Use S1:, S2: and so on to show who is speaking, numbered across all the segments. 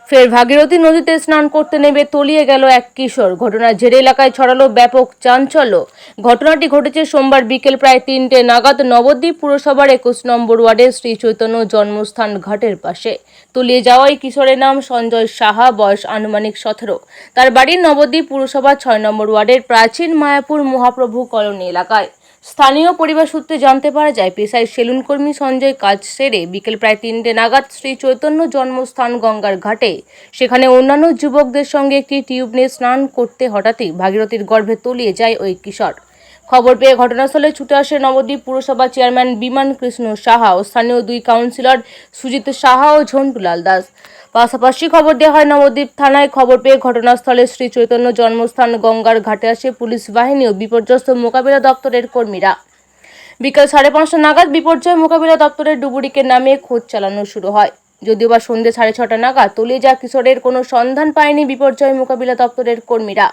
S1: ফের ভাগীরথী নদীতে স্নান করতে নেমে তলিয়ে গেল এক কিশোর। ঘটনার জেরে এলাকায় ছড়ালো ব্যাপক চাঞ্চল্য। ঘটনাটি ঘটেছে সোমবার বিকেল প্রায় 3টে নাগাদ নবদ্বীপ পুরসভার 21 নম্বর ওয়ার্ডের শ্রী চৈতন্য জন্মস্থান ঘাটের পাশে। তলিয়ে যাওয়া এই কিশোরের নাম সঞ্জয় সাহা, বয়স আনুমানিক 17। তার বাড়ি নবদ্বীপ পুরসভার 6 নম্বর ওয়ার্ডের প্রাচীন মায়াপুর মহাপ্রভু কলোনি এলাকায়। স্থানীয় পরিবার সূত্রে জানতে পারা যায়, পেশায় সেলুন কর্মী সঞ্জয় কাজ সেরে বিকেল প্রায় 3টে নাগাদ শ্রী চৈতন্য জন্মস্থান গঙ্গার ঘাটে সেখানে অন্যান্য যুবকদের সঙ্গে একটি টিউব নিয়ে স্নান করতে হঠাৎই ভাগীরথীর গর্ভে তলিয়ে যায় ওই কিশোর। খবর পেয়ে ঘটনাস্থলে ছুটে আসে নবদ্বীপ পুরসভা চেয়ারম্যান বিমান কৃষ্ণ সাহা ও স্থানীয় 2 কাউন্সিলর সুজিত সাহা ও ঝন্টুলাল দাস। পাশাপাশি খবর দেওয়া হয় নবদ্বীপ থানায়। খবর পেয়ে ঘটনাস্থলে শ্রী চৈতন্য জন্মস্থান গঙ্গার ঘাটে আসে পুলিশ বাহিনী ও বিপর্যস্ত মোকাবিলা দপ্তরের কর্মীরা। বিকাল 5:30 নাগাদ বিপর্যয় মোকাবিলা দপ্তরের ডুবুরিকে নামিয়ে খোঁজ চালানো শুরু হয়। যদিও বা সন্ধ্যে 6:30 নাগাদ তলিয়ে যাওয়া কিশোরের কোনো সন্ধান পায়নি বিপর্যয় মোকাবিলা দপ্তরের কর্মীরা।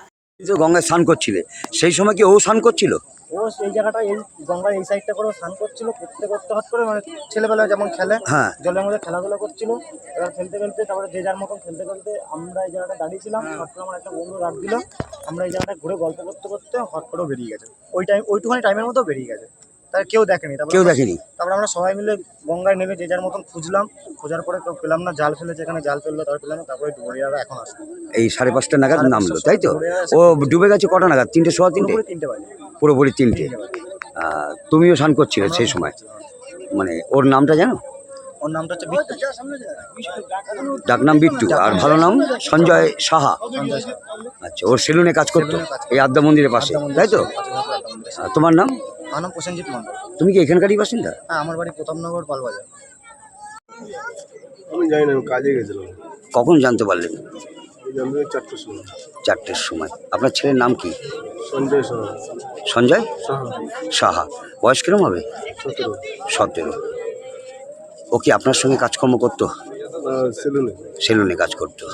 S2: গঙ্গায় স্নান করছিলে, সেই সময় কি ও স্নান করছিল?
S3: ও এই জায়গাটা এই গঙ্গার এই সাইডটা করে স্নান করছিল, করতে করতে হট করে মানে ছেলেবেলা যেমন খেলে জলের মধ্যে খেলাধুলা করছিল। এবার খেলতে খেলতে তারপরে যে যার মতন খেলতে খেলতে আমরা এই জায়গাটা দাঁড়িয়েছিলাম। হট করে আমার একটা বন্ধু রাত দিল, আমরা এই জায়গাটা ঘুরে গল্প করতে করতে হট করে বেরিয়ে গেছে। ওইটুখানি টাইমের মতো বেরিয়ে গেছে, তার কেউ দেখেনি। তারপরে আমরা সবাই মিলে গঙ্গায় নেমে যে যার মতন খুঁজলাম, খোঁজার পরে কেউ পেলাম না। জাল ফেলেছে, এখানে জাল ফেললো, তারপরে পেলাম না। তারপরে ডুবুরিয়ারা এখন আসে
S2: এই 5:30 নাগাদ নামলো, তাই তো? ও ডুবে গেছে কটা নাগাদ? 3টে, সোয়া 3টে বাজে, পুরোপুরি 3টে। তুমিও স্নান করছিলে সেই সময়? মানে ওর নামটা জানো?
S3: ওর নামটা হচ্ছে বিট্টু,
S2: ডাকনাম বিট্টু, আর ভালো নাম সঞ্জয় সাহা। আচ্ছা, ওর সেলুনে কাজ করতো এই আদ্যা মন্দিরের পাশে, তাই তো? তোমার নাম?
S3: আমার নাম প্রসেনজিৎ মন্ডল।
S2: তুমি কি এখানকারই বাসিন্দা?
S3: হ্যাঁ, আমার বাড়ি প্রতাপনগর পালবাজার।
S4: আমি জানি না, আমি কাজে গেছিলাম।
S2: কখন জানতে পারলেন?
S4: 4টার সময়।
S2: 4টের সময়। আপনার ছেলের নাম কি?
S4: সঞ্জয় সাহা।
S2: সঞ্জয়
S4: সাহা।
S2: সাহা। বয়স কিরম হবে? 17। ও কি আপনার সঙ্গে কাজকর্ম করতো? সেলুনে কাজ করতো।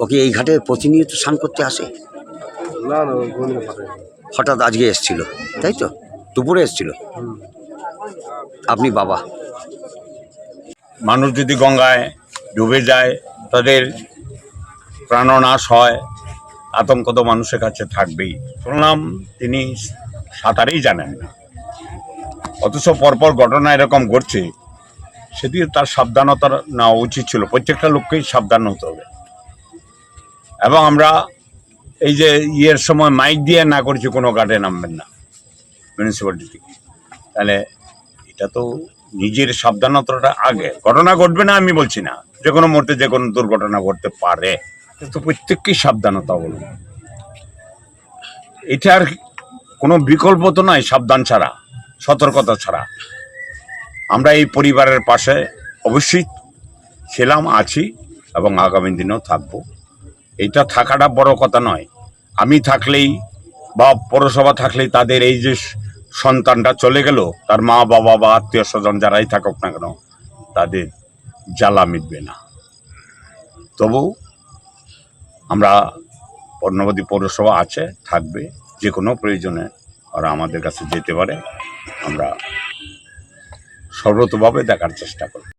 S2: ও কি এই ঘাটে প্রতিনিয়ত স্নান করতে আসে?
S4: না,
S2: হঠাৎ আজকে এসছিল, তাই তো? দুপুরে এসছিল। আপনি বাবা।
S5: মানুষ যদি গঙ্গায় ডুবে যায় তাদের প্রাণনাশ হয়, আতঙ্ক তো মানুষের কাছে থাকবেই। শুনলাম তিনি সাঁতারেই জানেন না, অথচ পরপর ঘটনা এরকম ঘটছে। সেদিকে তার সাবধানতা নেওয়া উচিত ছিল। প্রত্যেকটা লোককেই সাবধান হতে হবে। এবং আমরা এই যে ইয়ের সময় মাইক দিয়ে না করছি কোনো ঘাটে নামবেন না মিউনিসিপ্যালিটি, তাহলে এটা তো নিজের সাবধানতাটা আগে। ঘটনা ঘটবে না আমি বলছি না, যে কোনো মুহূর্তে যে কোনো দুর্ঘটনা ঘটতে পারে, কিন্তু প্রত্যেককেই সাবধানতা অবলম্বন। এটার কোনো বিকল্প তো নয় সাবধান ছাড়া, সতর্কতা ছাড়া। আমরা এই পরিবারের পাশে অবশ্যই ছিলাম, আছি এবং আগামী দিনেও থাকবো। এটা থাকাটা বড় কথা নয়। আমি থাকলেই বা পৌরসভা থাকলেই তাদের এই যে সন্তানটা চলে গেল, তার মা বাবা বা আত্মীয় স্বজন যারাই থাকুক না কেন, তাদের জ্বালা মিটবে না। তবু আমরা নবদ্বীপ পৌরসভা আছে, থাকবে। যে কোনো প্রয়োজনে ওরা আমাদের কাছে যেতে পারে, আমরা সর্বতোভাবে দেখার চেষ্টা করব।